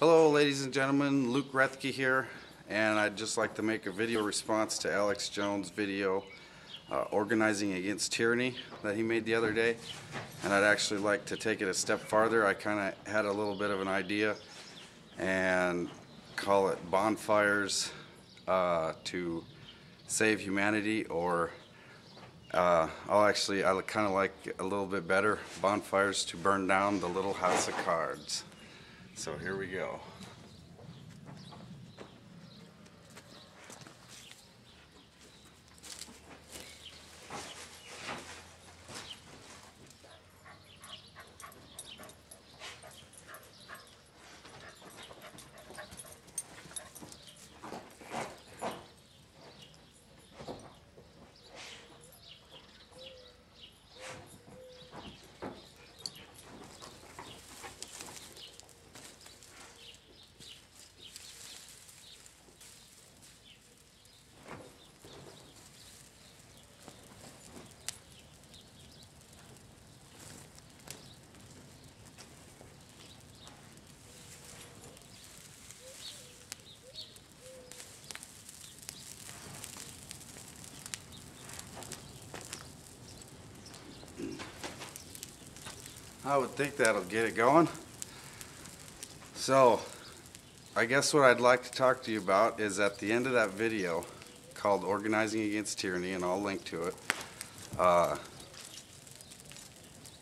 Hello ladies and gentlemen, Luke Rethke here, and I'd just like to make a video response to Alex Jones' video organizing against tyranny that he made the other day. And I'd actually like to take it a step farther. I kind of had a little bit of an idea and call it Bonfires to Save Humanity, or I kind of like a little bit better, Bonfires to Burn Down the Little House of Cards. So here we go. I would think that'll get it going. So, I guess what I'd like to talk to you about is at the end of that video called Organizing Against Tyranny, and I'll link to it. Or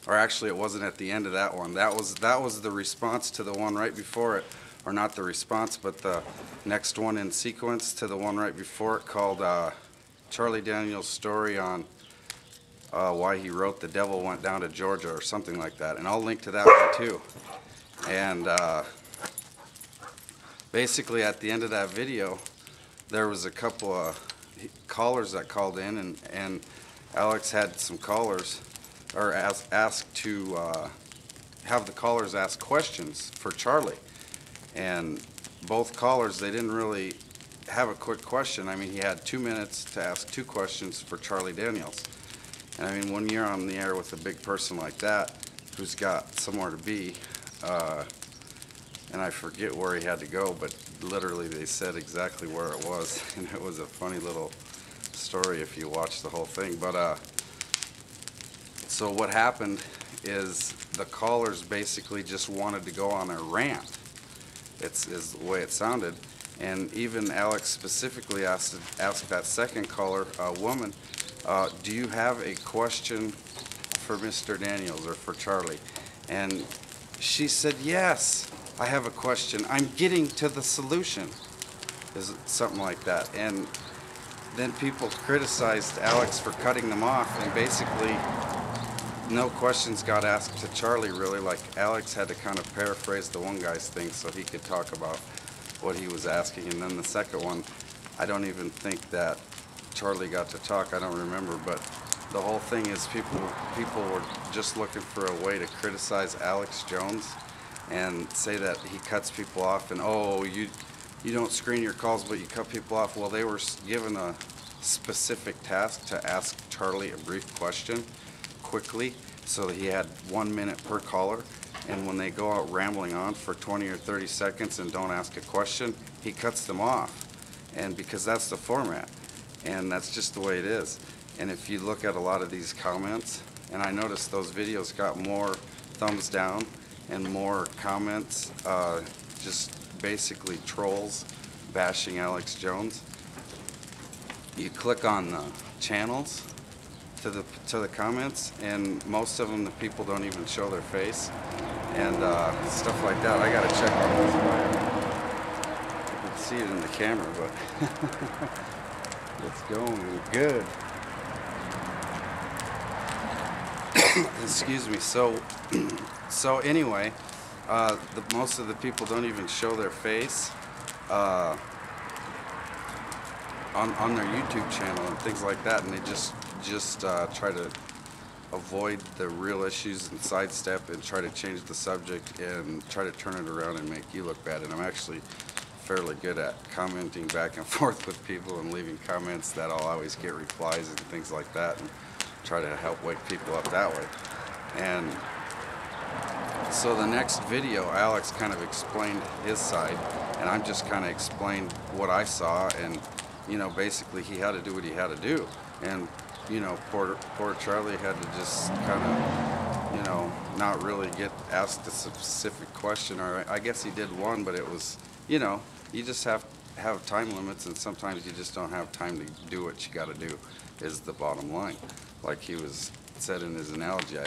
actually, it wasn't at the end of that one. That was the response to the one right before it. Or not the response, but the next one in sequence to the one right before it, called Charlie Daniels' story on why he wrote The Devil Went Down to Georgia, or something like that. And I'll link to that one too. And basically at the end of that video, there was a couple of callers that called in, and Alex had some callers, or asked to have the callers ask questions for Charlie. And both callers, they didn't really have a quick question. I mean, he had 2 minutes to ask 2 questions for Charlie Daniels. And I mean, when you're on the air with a big person like that, who's got somewhere to be, and I forget where he had to go, but literally they said exactly where it was, and it was a funny little story if you watch the whole thing. But so what happened is the callers basically just wanted to go on a rant. Is the way it sounded. And even Alex specifically asked that second caller, a woman, do you have a question for Mr. Daniels or for Charlie? And she said, yes, I have a question. I'm getting to the solution. Is something like that. And then people criticized Alex for cutting them off, and basically no questions got asked to Charlie, really. Like, Alex had to kind of paraphrase the one guy's thing so he could talk about what he was asking. And then the second one, I don't even think that Charlie got to talk. I don't remember, but the whole thing is people were just looking for a way to criticize Alex Jones and say that he cuts people off, and oh, you don't screen your calls but you cut people off. Well, they were given a specific task to ask Charlie a brief question quickly, so that he had 1 minute per caller. And when they go out rambling on for 20 or 30 seconds and don't ask a question, he cuts them off. And because that's the format, and that's just the way it is. And if you look at a lot of these comments, and I noticed those videos got more thumbs down and more comments, just basically trolls bashing Alex Jones. You click on the channels to the comments, and most of them, the people don't even show their face, and stuff like that. I gotta check on this. You can see it in the camera, but it's going good. Excuse me. So anyway, most of the people don't even show their face on their YouTube channel and things like that, and they just try to avoid the real issues and sidestep and try to change the subject and try to turn it around and make you look bad. And I'm actually fairly good at commenting back and forth with people and leaving comments that I'll always get replies and things like that, and try to help wake people up that way. And So the next video, Alex kind of explained his side, and I'm just kind of explained what I saw, and you know, basically he had to do what he had to do, and you know, poor Charlie had to just kind of, you know, not really get asked a specific question, or I guess he did one, but it was, you know, you just have time limits, and sometimes you just don't have time to do what you got to do, is the bottom line. Like he was said in his analogy,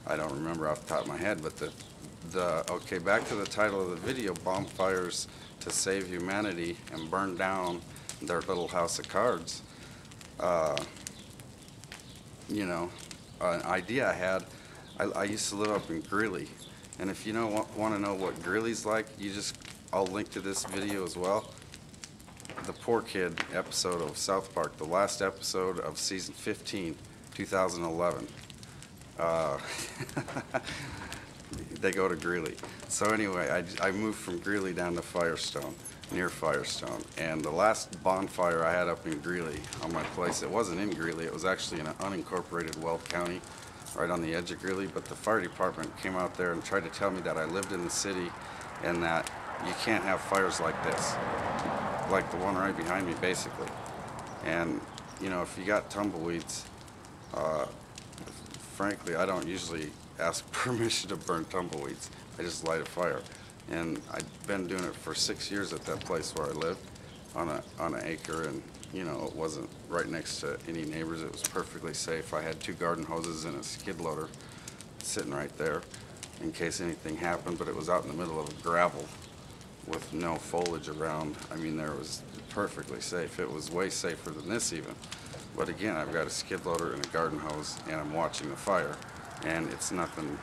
I don't remember off the top of my head, but okay, back to the title of the video, Bonfires to Save Humanity and Burn Down Their Little House of Cards. You know, an idea I had, I used to live up in Greeley, and if you want to know what Greeley's like, I'll link to this video as well. The Poor Kid episode of South Park, the last episode of season 15, 2011. They go to Greeley. So anyway, I moved from Greeley down to Firestone, near Firestone, and the last bonfire I had up in Greeley on my place, it wasn't in Greeley, it was actually in an unincorporated Weld County, right on the edge of Greeley, but the fire department came out there and tried to tell me that I lived in the city and that you can't have fires like this, like the one right behind me, basically. And you know, if you got tumbleweeds, frankly, I don't usually ask permission to burn tumbleweeds. I just light a fire. And I've been doing it for 6 years at that place where I lived, on an acre, and you know, it wasn't right next to any neighbors. It was perfectly safe. I had 2 garden hoses and a skid loader sitting right there in case anything happened, but it was out in the middle of gravel with no foliage around. I mean, there was perfectly safe. It was way safer than this even. But again, I've got a skid loader and a garden hose, and I'm watching the fire, and it's nothing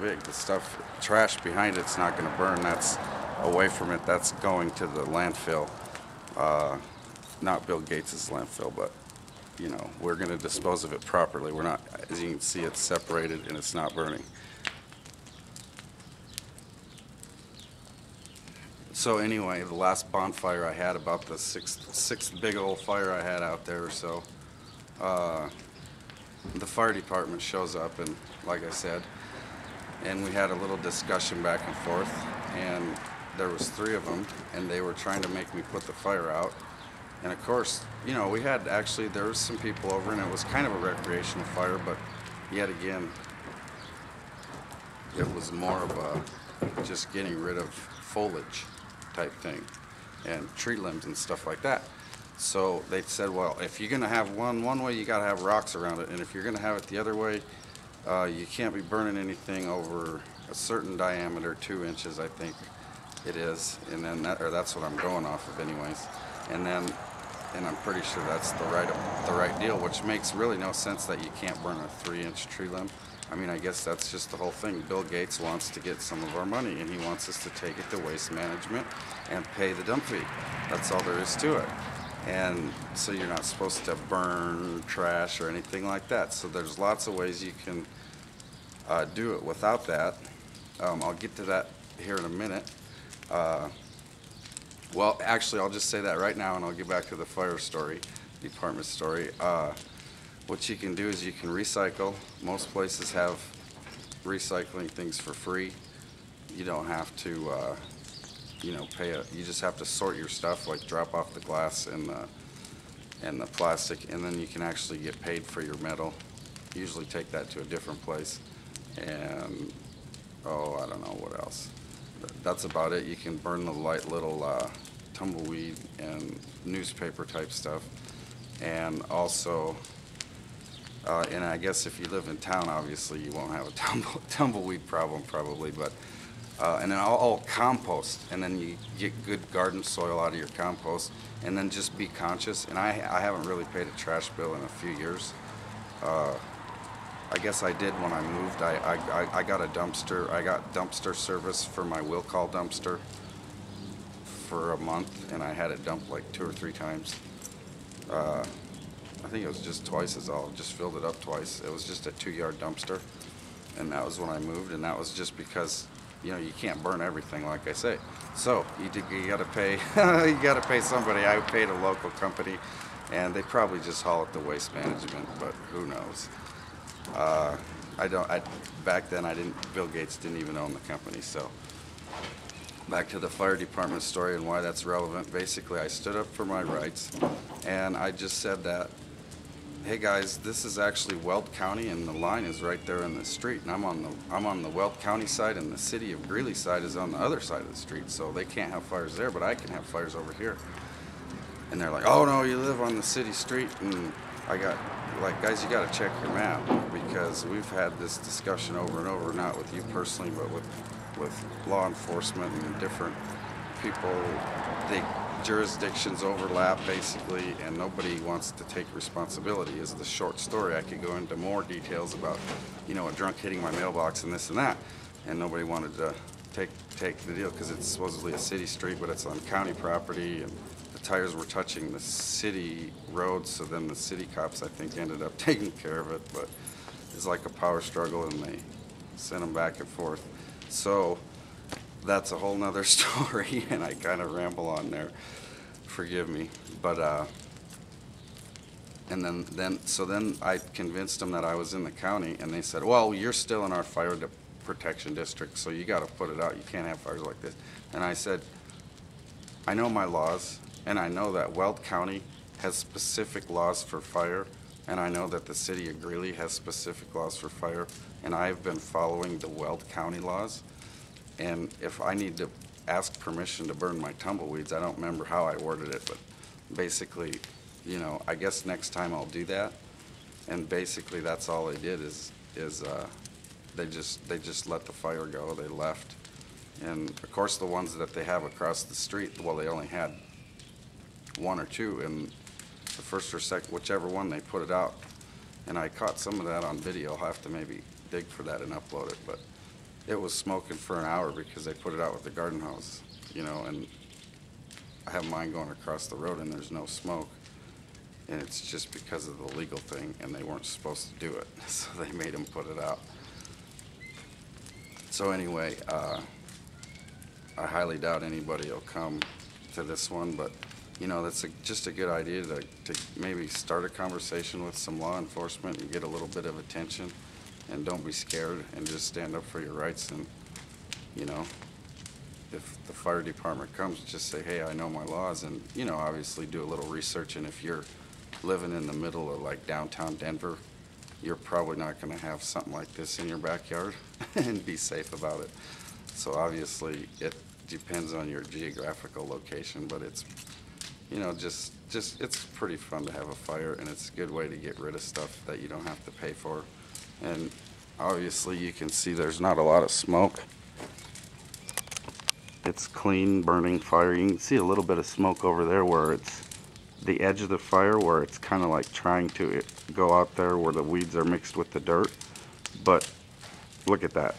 big. The stuff, trash behind it's not going to burn. That's away from it. That's going to the landfill. Not Bill Gates' landfill, but you know, we're going to dispose of it properly. We're not, as you can see, it's separated and it's not burning. So anyway, the last bonfire I had, about the sixth big old fire I had out there or so, the fire department shows up, and like I said, and we had a little discussion back and forth, and there was 3 of them, and they were trying to make me put the fire out. And of course, you know, there was some people over, and it was kind of a recreational fire, but yet again, it was more of a just getting rid of foliage type thing and tree limbs and stuff like that. So they said, well, if you're going to have one way, you got to have rocks around it, and if you're going to have it the other way, you can't be burning anything over a certain diameter, 2 inches, I think it is, and then that's what I'm going off of anyways. And I'm pretty sure that's the right deal, which makes really no sense that you can't burn a 3-inch tree limb. I mean, I guess that's just the whole thing. Bill Gates wants to get some of our money, and he wants us to take it to waste management and pay the dump fee. That's all there is to it. And so you're not supposed to burn trash or anything like that. So there's lots of ways you can do it without that. I'll get to that here in a minute. Well, actually, I'll just say that right now, and I'll get back to the fire department story. What you can do is you can recycle. Most places have recycling things for free. You don't have to, you know, you just have to sort your stuff, like drop off the glass and the plastic, and then you can actually get paid for your metal. Usually take that to a different place. And, I don't know what else. That's about it. You can burn the light little tumbleweed and newspaper type stuff. And also, and I guess if you live in town, obviously you won't have a tumbleweed problem probably, but and then all compost, and then you get good garden soil out of your compost, and then just be conscious. And I haven't really paid a trash bill in a few years. I guess I did when I moved. I got a dumpster. I got dumpster service for my will call dumpster for a month, and I had it dumped like 2 or 3 times. I think it was just twice is all. Just filled it up twice. It was just a 2-yard dumpster, and that was when I moved, and that was just because, you know, you can't burn everything, like I say. So you got to pay. You got to pay somebody. I paid a local company, and they probably just haul it to waste management, but who knows? back then Bill Gates didn't even own the company. So back to the fire department story and why that's relevant. Basically, I stood up for my rights, and I just said that, hey guys, this is actually Weld County, and the line is right there in the street, and I'm on the Weld County side, and the city of Greeley side is on the other side of the street, so they can't have fires there, but I can have fires over here. And they're like, oh no, you live on the city street. And I got like, guys, you got to check your map, because we've had this discussion over and over, not with you personally, but with law enforcement and different people. The jurisdictions overlap basically, and nobody wants to take responsibility. Is the short story. I could go into more details about, you know, a drunk hitting my mailbox and this and that, and nobody wanted to take the deal because it's supposedly a city street, but it's on county property, and the tires were touching the city roads, so then the city cops, I think, ended up taking care of it, but it's like a power struggle, and they sent them back and forth. So that's a whole nother story, and I kind of ramble on there. Forgive me. But and then I convinced them that I was in the county, and they said, well, you're still in our fire protection district, so you got to put it out. You can't have fires like this. And I said, I know my laws, and I know that Weld County has specific laws for fire, and I know that the city of Greeley has specific laws for fire, and I've been following the Weld County laws. And if I need to ask permission to burn my tumbleweeds, I don't remember how I worded it, but basically, you know, I guess next time I'll do that. And basically that's all they did is they just let the fire go. They left. And of course the ones that they have across the street, well, they only had one or two, and the first or second, whichever one, they put it out. And I caught some of that on video. I'll have to maybe dig for that and upload it, but it was smoking for an hour because they put it out with the garden hose, you know, and I have mine going across the road and there's no smoke, and it's just because of the legal thing, and they weren't supposed to do it, so they made them put it out. So anyway, I highly doubt anybody will come to this one, but you know, that's just a good idea to maybe start a conversation with some law enforcement and get a little bit of attention, and don't be scared and just stand up for your rights. And you know, if the fire department comes, just say, hey, I know my laws, and you know, obviously do a little research. And if you're living in the middle of like downtown Denver, you're probably not going to have something like this in your backyard and be safe about it. So obviously it depends on your geographical location, but it's, you know, just it's pretty fun to have a fire, and it's a good way to get rid of stuff that you don't have to pay for. And obviously you can see there's not a lot of smoke. It's clean burning fire. You can see a little bit of smoke over there where it's the edge of the fire, where it's kind of like trying to go out there where the weeds are mixed with the dirt. But look at that.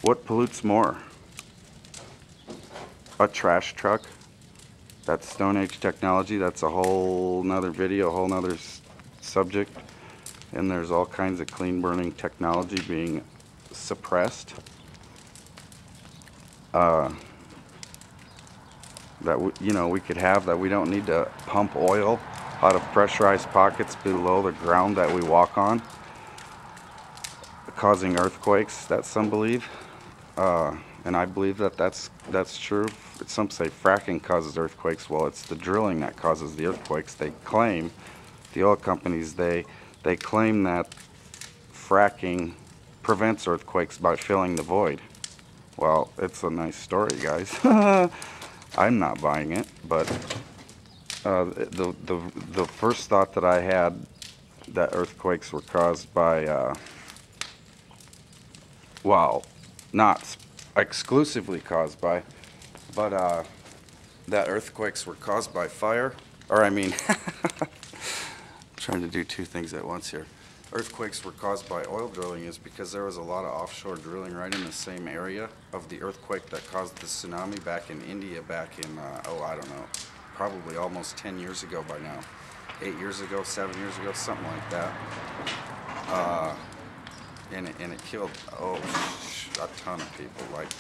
What pollutes more? A trash truck? That's Stone Age technology. That's a whole nother video, a whole nother subject. And there's all kinds of clean burning technology being suppressed. That we could have, that we don't need to pump oil out of pressurized pockets below the ground that we walk on, causing earthquakes, that some believe. And I believe that that's true. Some say fracking causes earthquakes. Well, it's the drilling that causes the earthquakes. They claim, the oil companies, they claim that fracking prevents earthquakes by filling the void. Well, it's a nice story, guys. I'm not buying it, but the first thought that I had, that earthquakes were caused by, well, not exclusively caused by, but that earthquakes were caused by fire, or I mean, trying to do two things at once here. Earthquakes were caused by oil drilling is because there was a lot of offshore drilling right in the same area of the earthquake that caused the tsunami back in India back in, oh, I don't know, probably almost 10 years ago by now. 8 years ago, 7 years ago, something like that. And it killed, a ton of people, like,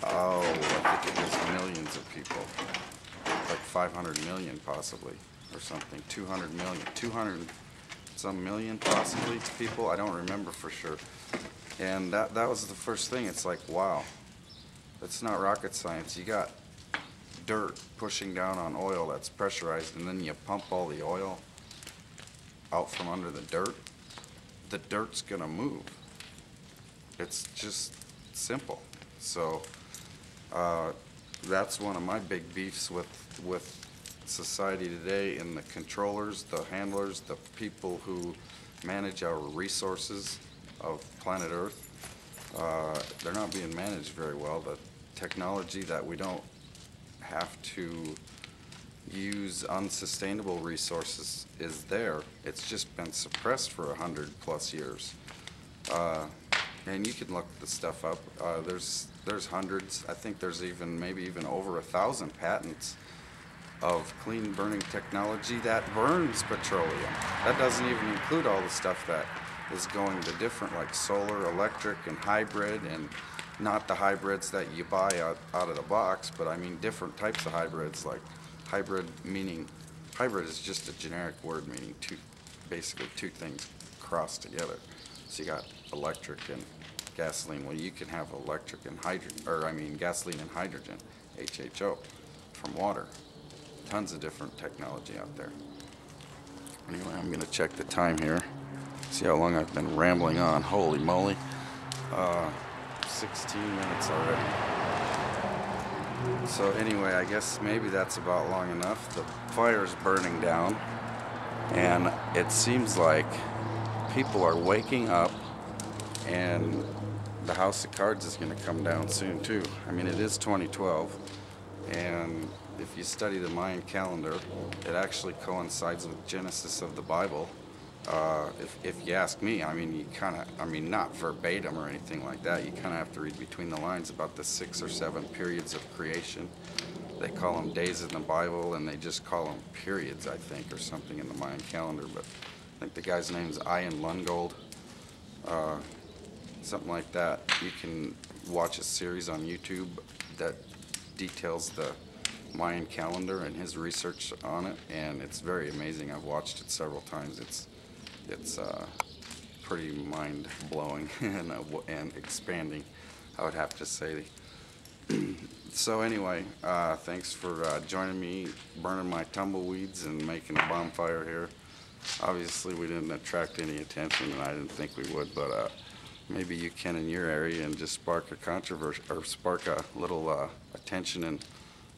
I think it was millions of people, like 500 million possibly, or something, 200 million, some million possibly to people. I don't remember for sure. And that was the first thing. It's like, wow, it's not rocket science. You got dirt pushing down on oil that's pressurized, and then you pump all the oil out from under the dirt. The dirt's gonna move. It's just simple. So that's one of my big beefs with society today, and the controllers, the handlers, the people who manage our resources of planet Earth. They're not being managed very well. The technology that we don't have to use unsustainable resources is there. It's just been suppressed for 100+ years. And you can look the stuff up. There's hundreds. I think there's maybe even over 1,000 patents of clean burning technology that burns petroleum. That doesn't even include all the stuff that is going to different, like solar, electric, and hybrid, and not the hybrids that you buy out of the box, but I mean different types of hybrids, like hybrid is just a generic word meaning basically two things crossed together. So you got electric and gasoline. Well, you can have electric and gasoline and hydrogen, HHO, from water. Tons of different technology out there. Anyway, I'm going to check the time here. See how long I've been rambling on. Holy moly. 16 minutes already. So anyway, I guess maybe that's about long enough. The fire's burning down, and it seems like people are waking up, and the House of Cards is going to come down soon too. I mean, it is 2012, and if you study the Mayan calendar, it actually coincides with Genesis of the Bible. If you ask me, I mean, not verbatim or anything like that. You kind of have to read between the lines about the 6 or 7 periods of creation. They call them days in the Bible, and they just call them periods, I think, or something in the Mayan calendar. But I think the guy's name's Ian Lungold, something like that. You can watch a series on YouTube that details the Mayan calendar and his research on it, and it's very amazing. I've watched it several times. It's pretty mind-blowing and expanding, I would have to say. So anyway, thanks for joining me, burning my tumbleweeds and making a bonfire here. Obviously, we didn't attract any attention, and I didn't think we would, but maybe you can in your area and just spark a controversy, or spark a little attention, and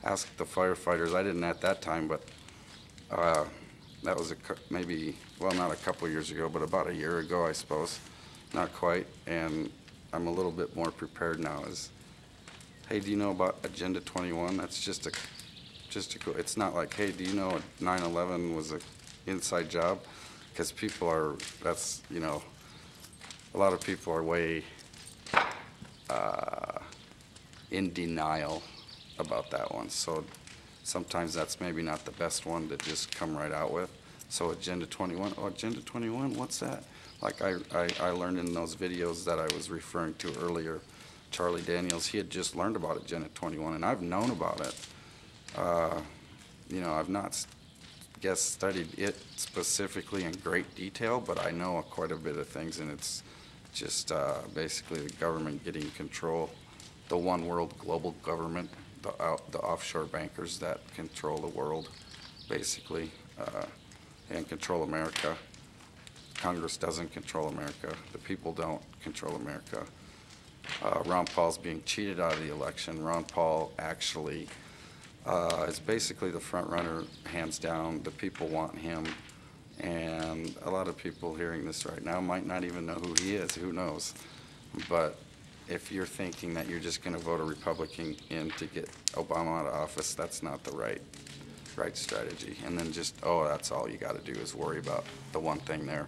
ask the firefighters. I didn't at that time, but that was maybe, well, not a couple years ago, but about a year ago, I suppose. Not quite, and I'm a little bit more prepared now. Hey, do you know about Agenda 21? That's just a it's not like, hey, do you know 9/11 was an inside job? Because a lot of people are way in denial about that one. So sometimes that's maybe not the best one to just come right out with. So Agenda 21, Agenda 21, what's that? Like I learned in those videos that I was referring to earlier, Charlie Daniels, he had just learned about Agenda 21, and I've known about it. I've not studied it specifically in great detail, but I know quite a bit of things, and it's just basically the government getting control, the one world global government, the offshore bankers that control the world, basically, and control America. Congress doesn't control America. The people don't control America. Ron Paul's being cheated out of the election. Ron Paul actually is basically the front runner, hands down. The people want him, and a lot of people hearing this right now might not even know who he is. Who knows? But if you're thinking that you're just going to vote a Republican in to get Obama out of office, that's not the right strategy. And then that's all you got to do is worry about the one thing there.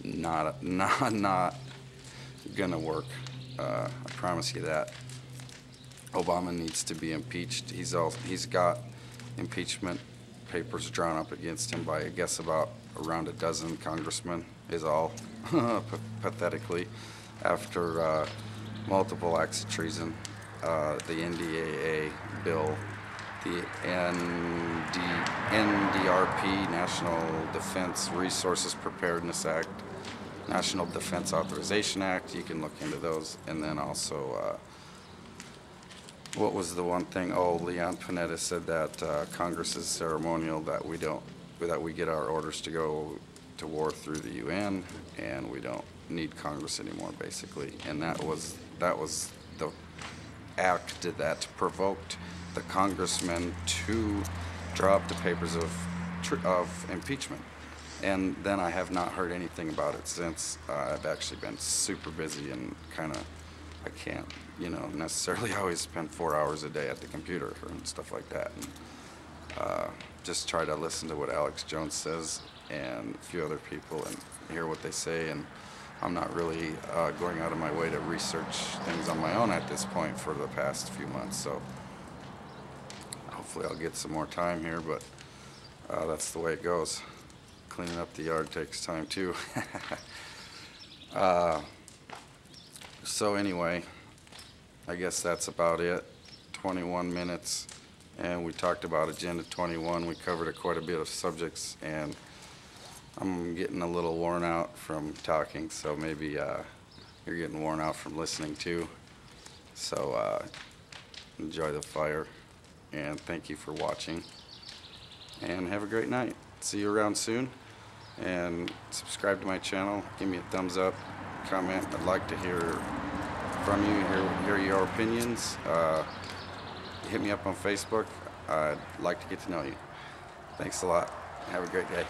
Not gonna work. I promise you that. Obama needs to be impeached. He's got impeachment papers drawn up against him by, I guess, about around a dozen congressmen, is all, pathetically, after multiple acts of treason. The NDAA bill the NDRP, National Defense Resources Preparedness Act, National Defense Authorization Act. You can look into those. And then also, what was the one thing? Oh, Leon Panetta said that Congress is ceremonial, that we get our orders to go to war through the UN, and we don't need Congress anymore, basically. And that was the act that provoked the congressmen to draw up the papers of impeachment. And then I have not heard anything about it since. I've actually been super busy and kind of, I can't, necessarily always spend 4 hours a day at the computer and stuff like that. And just try to listen to what Alex Jones says and a few other people and hear what they say. And I'm not really going out of my way to research things on my own at this point for the past few months. So hopefully I'll get some more time here, but that's the way it goes. Cleaning up the yard takes time too. So anyway, I guess that's about it. 21 minutes, and we talked about Agenda 21. We covered quite a bit of subjects, and I'm getting a little worn out from talking, so maybe you're getting worn out from listening too. So enjoy the fire, and thank you for watching, and have a great night. See you around soon, and subscribe to my channel. Give me a thumbs up, comment. I'd like to hear from you, hear your opinions. Hit me up on Facebook. I'd like to get to know you. Thanks a lot. Have a great day.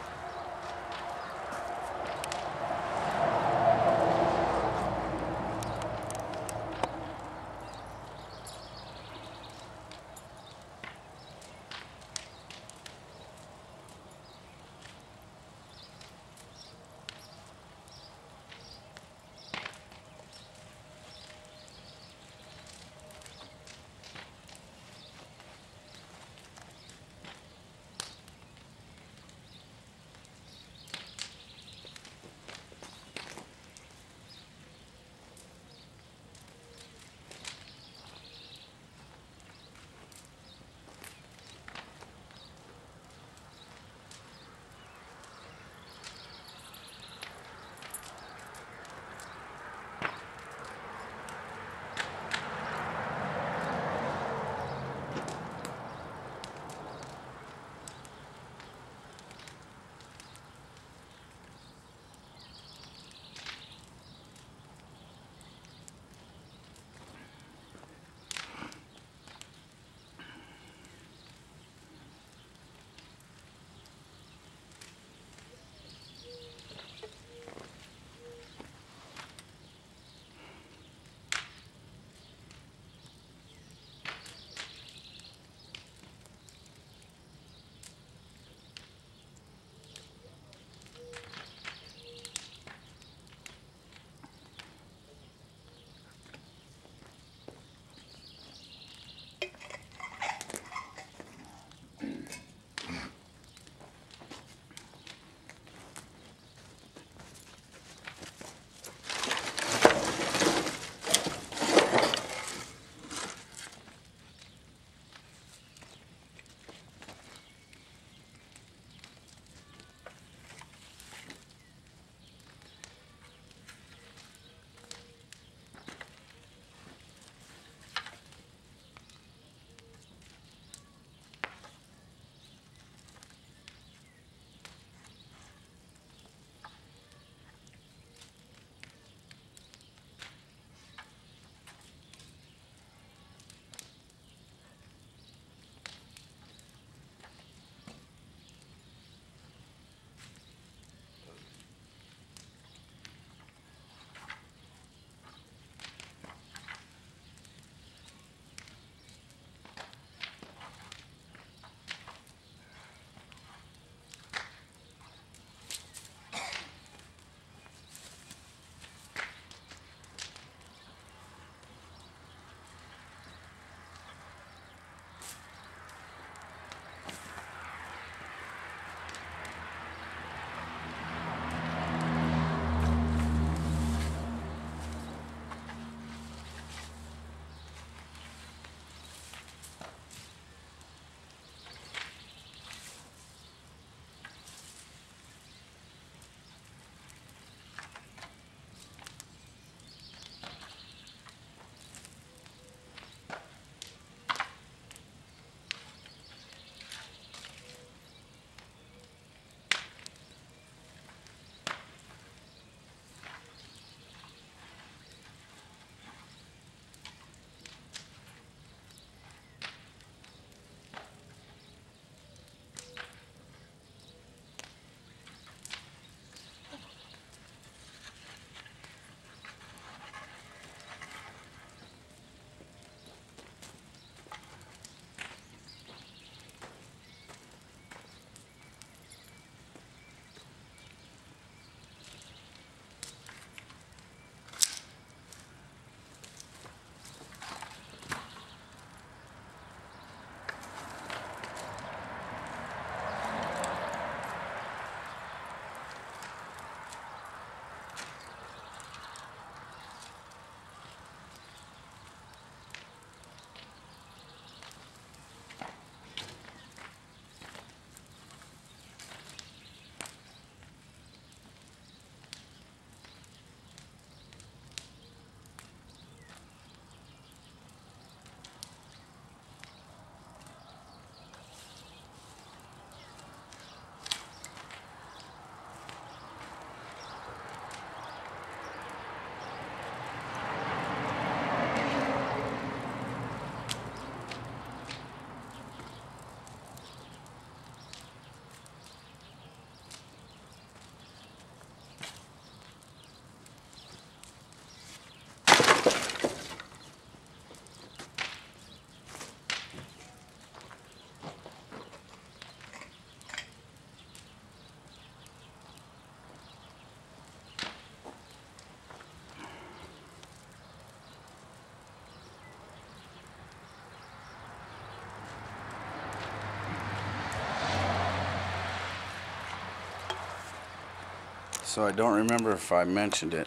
So I don't remember if I mentioned it,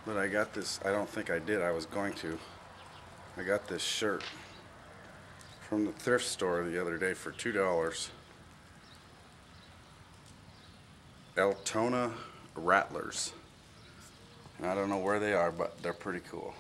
but I got this, I don't think I did, I was going to. I got this shirt from the thrift store the other day for $2. Altona Rattlers. And I don't know where they are, but they're pretty cool.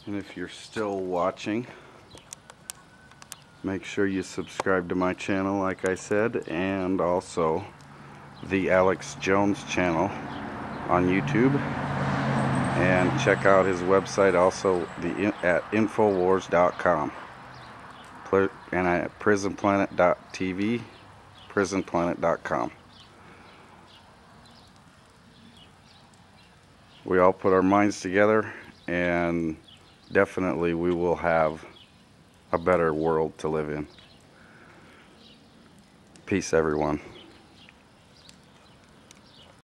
And if you're still watching, make sure you subscribe to my channel, like I said, and also the Alex Jones channel on YouTube. And check out his website also at infowars.com. And at prisonplanet.tv, prisonplanet.com. We all put our minds together, and definitely we will have a better world to live in. Peace, everyone.